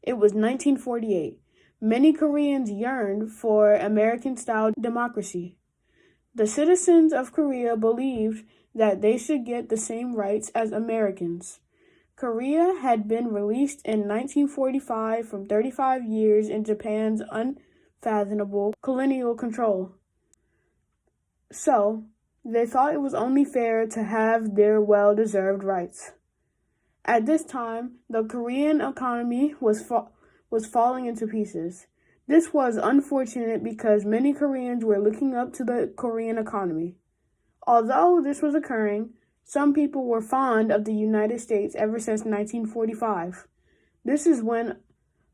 It was 1948. Many Koreans yearned for American-style democracy. The citizens of Korea believed that they should get the same rights as Americans. Korea had been released in 1945 from 35 years in Japan's unfathomable colonial control. So, they thought it was only fair to have their well-deserved rights. At this time, the Korean economy was falling into pieces. This was unfortunate because many Koreans were looking up to the Korean economy. Although this was occurring, some people were fond of the United States ever since 1945. This is when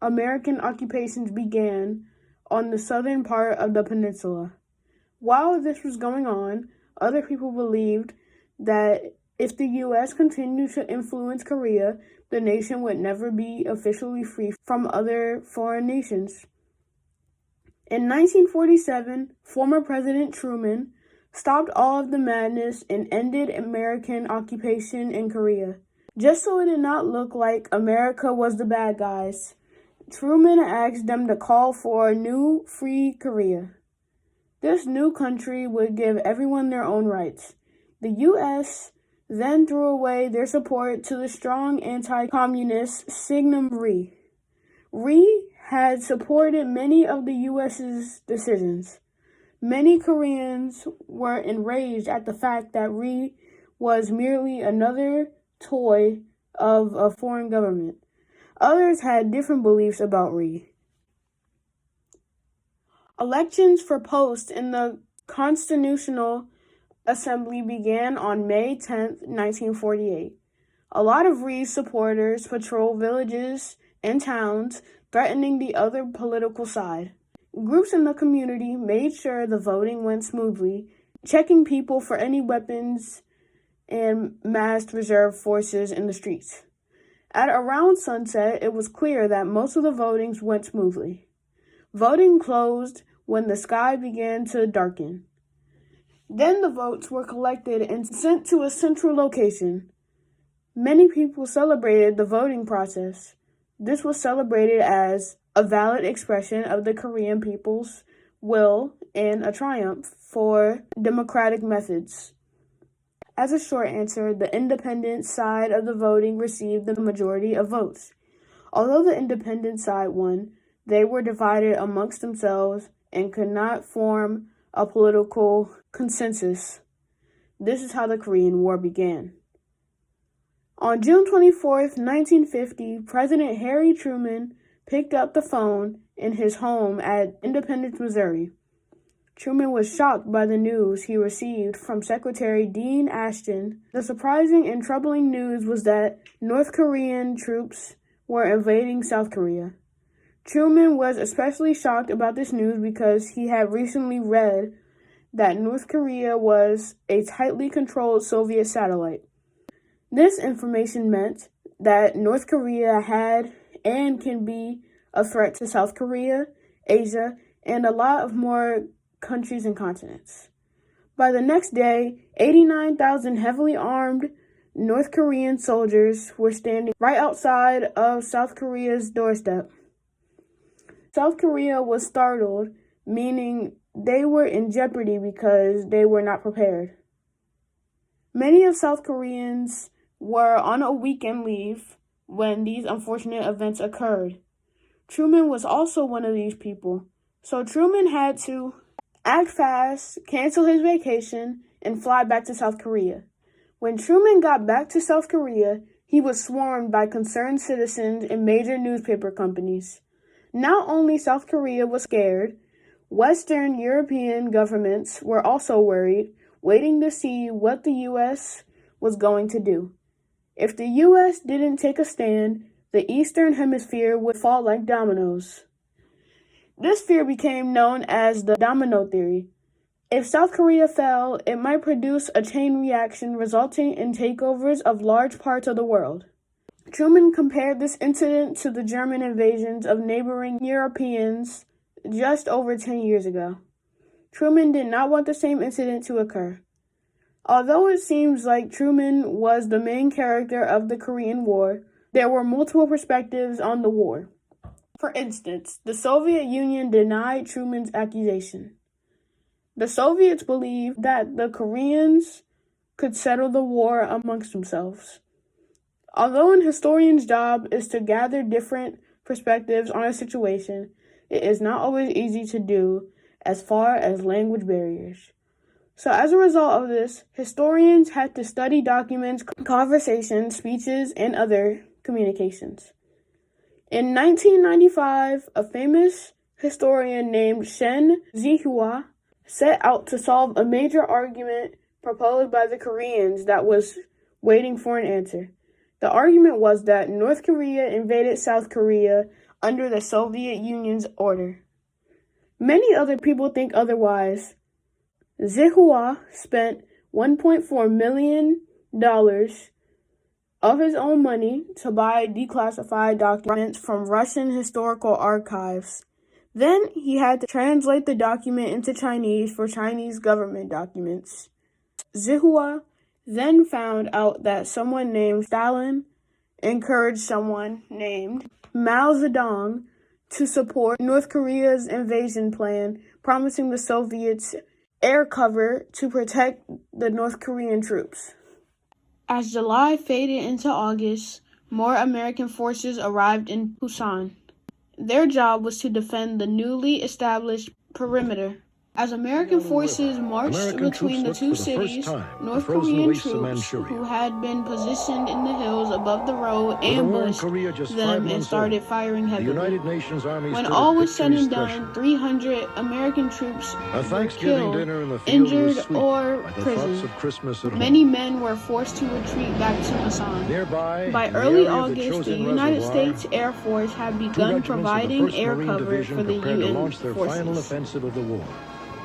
American occupations began on the southern part of the peninsula. While this was going on, other people believed that if the U.S. continued to influence Korea, the nation would never be officially free from other foreign nations. In 1947, former President Truman stopped all of the madness and ended American occupation in Korea. Just so it did not look like America was the bad guys, Truman asked them to call for a new, free Korea. This new country would give everyone their own rights. The U.S. then threw away their support to the strong anti-communist Syngman Rhee. Rhee had supported many of the U.S.'s decisions. Many Koreans were enraged at the fact that Rhee was merely another toy of a foreign government. Others had different beliefs about Rhee. Elections for posts in the Constitutional Assembly began on May 10, 1948. A lot of Rhee's supporters patrolled villages and towns, threatening the other political side. Groups in the community made sure the voting went smoothly, checking people for any weapons and massed reserve forces in the streets. At around sunset, it was clear that most of the votings went smoothly. Voting closed when the sky began to darken. Then the votes were collected and sent to a central location. Many people celebrated the voting process. This was celebrated as a valid expression of the Korean people's will and a triumph for democratic methods. As a short answer, the independent side of the voting received the majority of votes. Although the independent side won, they were divided amongst themselves and could not form a political consensus. This is how the Korean War began. On June 24, 1950, President Harry Truman picked up the phone in his home at Independence, Missouri. Truman was shocked by the news he received from Secretary Dean Ashton. The surprising and troubling news was that North Korean troops were invading South Korea. Truman was especially shocked about this news because he had recently read that North Korea was a tightly controlled Soviet satellite. This information meant that North Korea had and can be a threat to South Korea, Asia, and a lot of more countries and continents. By the next day, 89,000 heavily armed North Korean soldiers were standing right outside of South Korea's doorstep. South Korea was startled, meaning they were in jeopardy because they were not prepared. Many of South Koreans were on a weekend leave when these unfortunate events occurred. Truman was also one of these people, so Truman had to act fast, cancel his vacation, and fly back to South Korea. When Truman got back to South Korea, he was swarmed by concerned citizens and major newspaper companies. Not only South Korea was scared, Western European governments were also worried, waiting to see what the U.S. was going to do. If the U.S. didn't take a stand, the Eastern Hemisphere would fall like dominoes. This fear became known as the Domino Theory. If South Korea fell, it might produce a chain reaction resulting in takeovers of large parts of the world. Truman compared this incident to the German invasions of neighboring Europeans just over 10 years ago. Truman did not want the same incident to occur. Although it seems like Truman was the main character of the Korean War, there were multiple perspectives on the war. For instance, the Soviet Union denied Truman's accusation. The Soviets believed that the Koreans could settle the war amongst themselves. Although an historian's job is to gather different perspectives on a situation, it is not always easy to do as far as language barriers. So as a result of this, historians had to study documents, conversations, speeches, and other communications. In 1995, a famous historian named Shen Zihua set out to solve a major argument proposed by the Koreans that was waiting for an answer. The argument was that North Korea invaded South Korea under the Soviet Union's order. Many other people think otherwise. Zihua spent $1.4 million of his own money to buy declassified documents from Russian historical archives. Then he had to translate the document into Chinese for Chinese government documents. Zihua then found out that someone named Stalin encouraged someone named Mao Zedong to support North Korea's invasion plan, promising the Soviets air cover to protect the North Korean troops. As July faded into August, more American forces arrived in Busan. Their job was to defend the newly established perimeter. As American forces marched between the two cities, North Korean troops who had been positioned in the hills above the road ambushed them and started firing heavily. When all was said and done, 300 American troops were killed, injured, or imprisoned. Many men were forced to retreat back to Busan. By early August, the United States Air Force had begun providing air cover for the UN forces.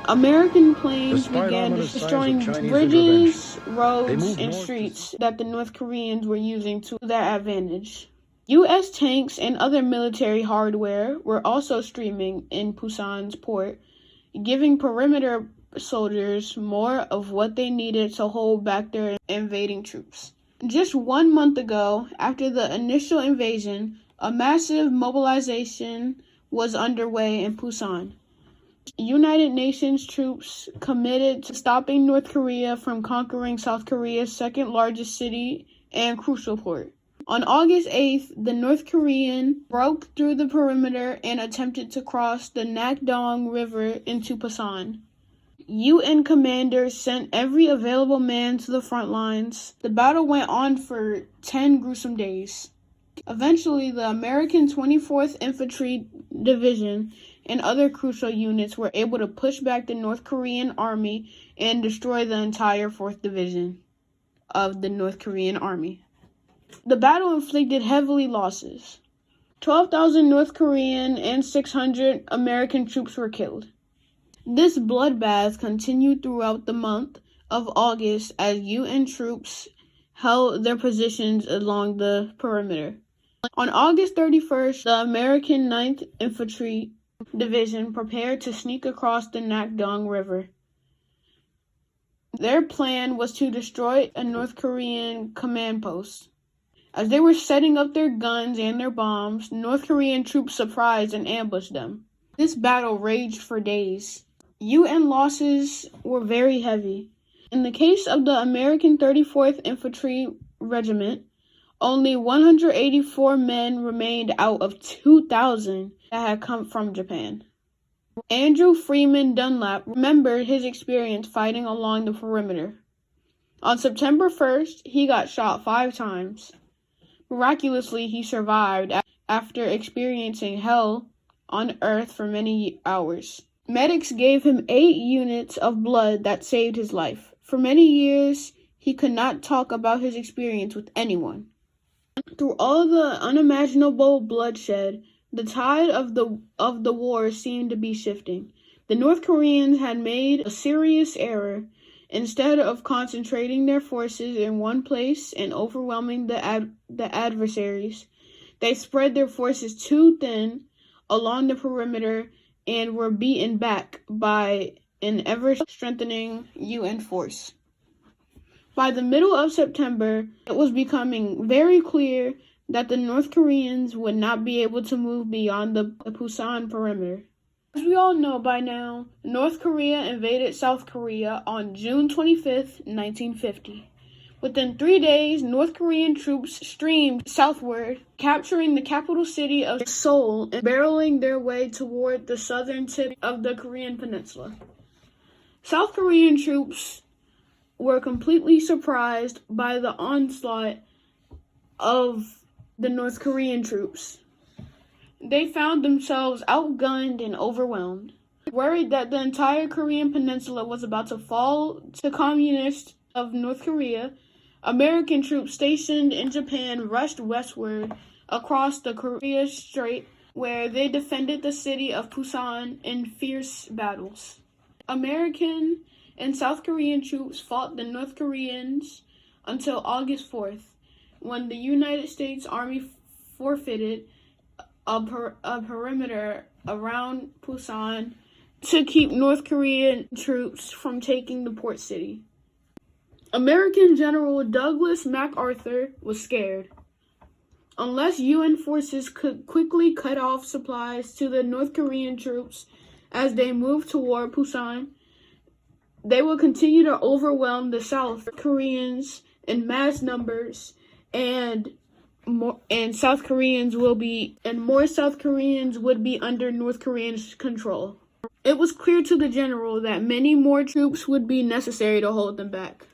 American planes began destroying bridges, roads, and streets that the North Koreans were using to their advantage. U.S. tanks and other military hardware were also streaming in Busan's port, giving perimeter soldiers more of what they needed to hold back their invading troops. Just 1 month ago, after the initial invasion, a massive mobilization was underway in Busan. United Nations troops committed to stopping North Korea from conquering South Korea's second largest city and crucial port. On August 8th, the North Korean broke through the perimeter and attempted to cross the Nakdong River into Busan. UN commanders sent every available man to the front lines. The battle went on for 10 gruesome days. Eventually, the American 24th Infantry Division and other crucial units were able to push back the North Korean army and destroy the entire 4th Division of the North Korean army. The battle inflicted heavy losses. 12,000 North Korean and 600 American troops were killed. This bloodbath continued throughout the month of August as UN troops held their positions along the perimeter. On August 31st, the American 9th Infantry Division prepared to sneak across the Nakdong River. Their plan was to destroy a North Korean command post. As they were setting up their guns and their bombs, North Korean troops surprised and ambushed them. This battle raged for days. UN losses were very heavy. In the case of the American 34th Infantry Regiment, only 184 men remained out of 2,000 that had come from Japan. Andrew Freeman Dunlap remembered his experience fighting along the perimeter. On September 1st, he got shot 5 times. Miraculously, he survived after experiencing hell on Earth for many hours. Medics gave him 8 units of blood that saved his life. For many years, he could not talk about his experience with anyone. Through all the unimaginable bloodshed, the tide of the war seemed to be shifting. The North Koreans had made a serious error. Instead of concentrating their forces in one place and overwhelming the adversaries, they spread their forces too thin along the perimeter and were beaten back by an ever-strengthening UN force. By the middle of September, it was becoming very clear that the North Koreans would not be able to move beyond the Pusan perimeter. As we all know by now, North Korea invaded South Korea on June 25th, 1950. Within 3 days, North Korean troops streamed southward, capturing the capital city of Seoul and barreling their way toward the southern tip of the Korean peninsula. South Korean troops were completely surprised by the onslaught of the North Korean troops. They found themselves outgunned and overwhelmed. Worried that the entire Korean peninsula was about to fall to communists of North Korea, American troops stationed in Japan rushed westward across the Korea Strait, where they defended the city of Pusan in fierce battles. American and South Korean troops fought the North Koreans until August 4th, when the United States Army forfeited a perimeter around Pusan to keep North Korean troops from taking the port city. American General Douglas MacArthur was scared. Unless UN forces could quickly cut off supplies to the North Korean troops as they moved toward Pusan, they will continue to overwhelm the South Koreans in mass numbers, and more South Koreans would be under North Korean control. It was clear to the general that many more troops would be necessary to hold them back.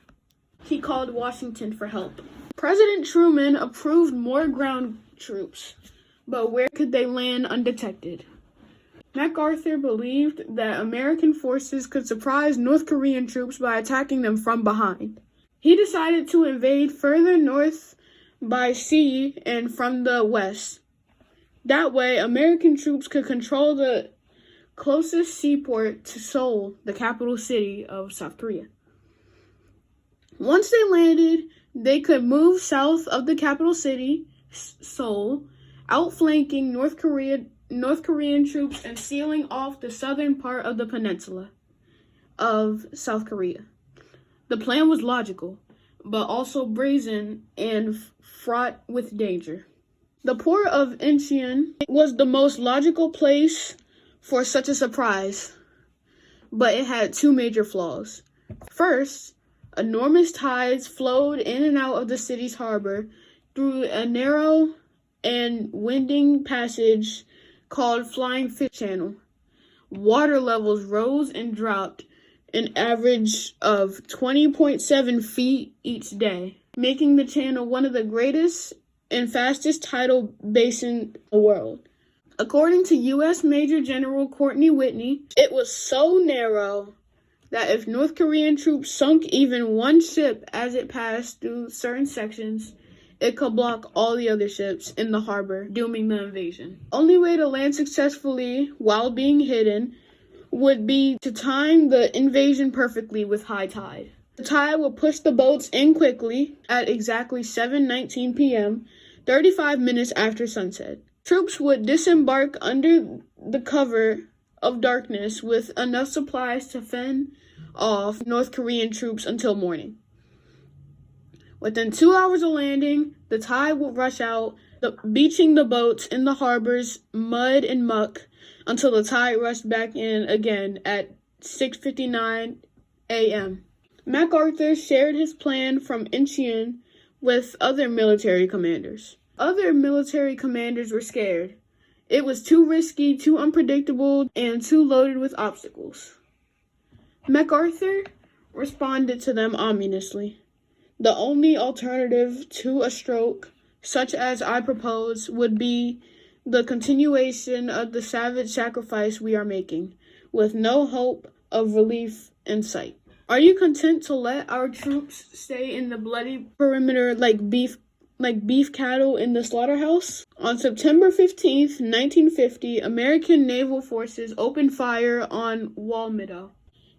He called Washington for help. President Truman approved more ground troops, but where could they land undetected? MacArthur believed that American forces could surprise North Korean troops by attacking them from behind. He decided to invade further north by sea and from the west. That way, American troops could control the closest seaport to Seoul, the capital city of South Korea. Once they landed, they could move south of the capital city, Seoul, outflanking North Korean troops and sealing off the southern part of the peninsula of South Korea. The plan was logical, but also brazen and fraught with danger. The port of Incheon was the most logical place for such a surprise, but it had two major flaws. First, enormous tides flowed in and out of the city's harbor through a narrow and winding passage called Flying Fish Channel. Water levels rose and dropped an average of 20.7 feet each day, making the channel one of the greatest and fastest tidal basins in the world. According to U.S. Major General Courtney Whitney, it was so narrow that if North Korean troops sunk even one ship as it passed through certain sections, it could block all the other ships in the harbor, dooming the invasion. Only way to land successfully while being hidden would be to time the invasion perfectly with high tide. The tide would push the boats in quickly at exactly 7:19 p.m., 35 minutes after sunset. Troops would disembark under the cover of darkness with enough supplies to fend off North Korean troops until morning. Within 2 hours of landing, the tide would rush out, beaching the boats in the harbor's mud and muck until the tide rushed back in again at 6:59 a.m. MacArthur shared his plan from Incheon with other military commanders. Other military commanders were scared. It was too risky, too unpredictable, and too loaded with obstacles. MacArthur responded to them ominously. The only alternative to a stroke, such as I propose, would be the continuation of the savage sacrifice we are making, with no hope of relief in sight. Are you content to let our troops stay in the bloody perimeter like beef cattle in the slaughterhouse? On September 15th, 1950, American naval forces opened fire on Walmido.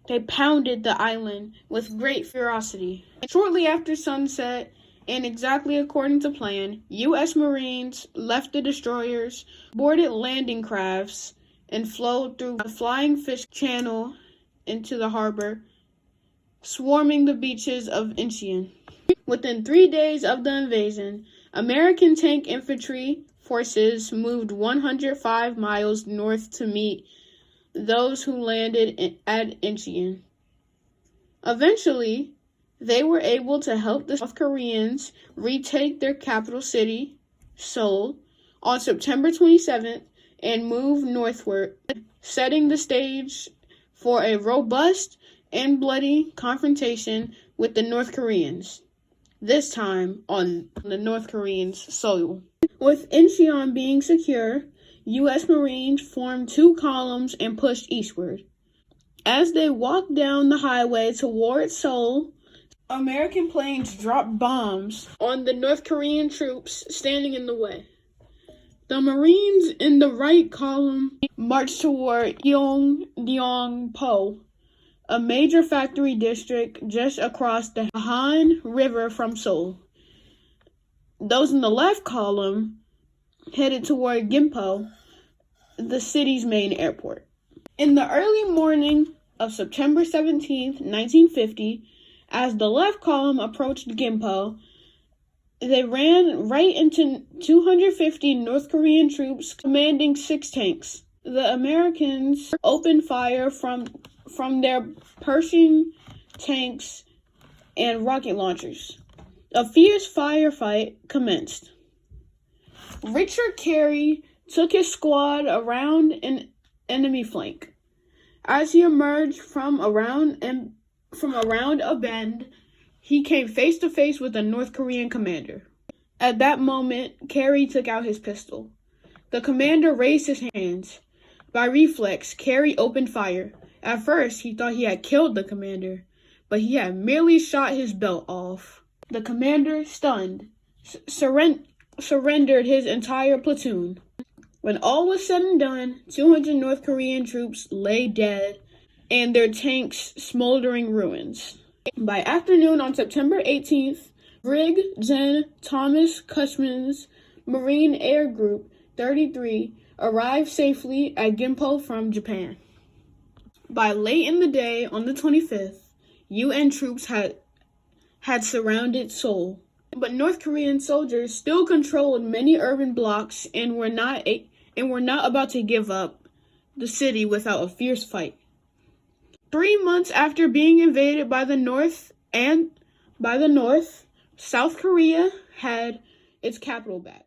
They pounded the island with great ferocity. Shortly after sunset, and exactly according to plan, U.S. Marines left the destroyers, boarded landing crafts, and flowed through the Flying Fish Channel into the harbor, swarming the beaches of Incheon. Within 3 days of the invasion, American tank infantry forces moved 105 miles north to meet those who landed at Incheon. Eventually, they were able to help the South Koreans retake their capital city, Seoul, on September 27th and move northward, setting the stage for a robust and bloody confrontation with the North Koreans, this time on the North Koreans' soil. With Incheon being secure, U.S. Marines formed two columns and pushed eastward. As they walked down the highway towards Seoul, American planes dropped bombs on the North Korean troops standing in the way. The Marines in the right column marched toward Gyeongpo, a major factory district just across the Han River from Seoul. Those in the left column headed toward Gimpo, the city's main airport. In the early morning of September 17, 1950, as the left column approached Gimpo, they ran right into 250 North Korean troops commanding 6 tanks. The Americans opened fire from their Pershing tanks and rocket launchers. A fierce firefight commenced. Richard Carey took his squad around an enemy flank. As he emerged from around a bend, he came face to face with a North Korean commander. At that moment, Carey took out his pistol. The commander raised his hands. By reflex, Carey opened fire. At first, he thought he had killed the commander, but he had merely shot his belt off. The commander, stunned, surrendered his entire platoon. When all was said and done, 200 North Korean troops lay dead and their tanks smoldering ruins. By afternoon on September 18th, Brig Gen Thomas Cushman's Marine Air Group 33 arrived safely at Gimpo from Japan. By late in the day on the 25th, UN troops had surrounded Seoul, but North Korean soldiers still controlled many urban blocks and were not about to give up the city without a fierce fight. 3 months after being invaded by the North, South Korea had its capital back.